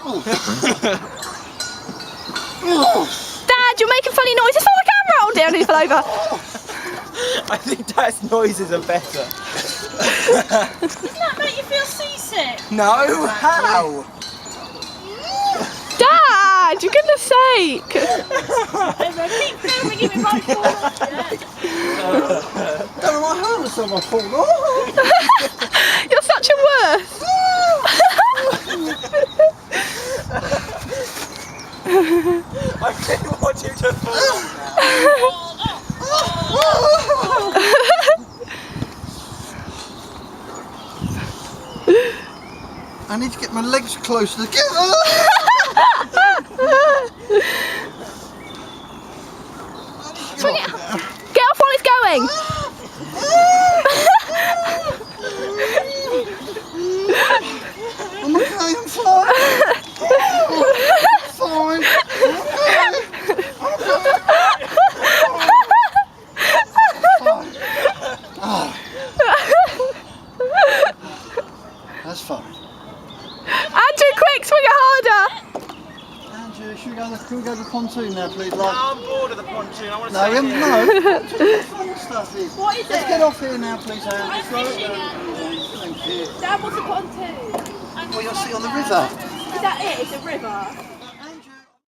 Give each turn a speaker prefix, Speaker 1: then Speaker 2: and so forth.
Speaker 1: Dad, you're making funny noises on the camera! Oh dear, I nearly fell over.
Speaker 2: I think Dad's noises are better.
Speaker 3: Doesn't that make you feel seasick?
Speaker 2: No, how?
Speaker 1: Dad, for goodness sake!
Speaker 3: Keep filming it with my phone.
Speaker 4: Don't know what happened to someone falling off.
Speaker 1: You're such a worth.
Speaker 2: I really want you to fall off
Speaker 4: I need to get my legs closer together.
Speaker 1: Swing it. Get off while it's going.
Speaker 4: I'm okay, I'm fine. Fine. That's fine.
Speaker 1: Andrew, quick, swing it harder.
Speaker 4: Andrew, can we go to the pontoon now, please?
Speaker 2: No, I'm bored of the pontoon. I want to
Speaker 4: No,
Speaker 2: stay
Speaker 4: we
Speaker 2: here.
Speaker 4: haven't, no. Pontoon fun stuff is.
Speaker 3: What is
Speaker 4: Let's
Speaker 3: it?
Speaker 4: get off here now, please, Andrew.
Speaker 3: I'm fishing, Andrew.
Speaker 4: Thank you.
Speaker 3: Dad, what's a pontoon?
Speaker 4: Well, you'll see on the river.
Speaker 3: Is that it? It's a river.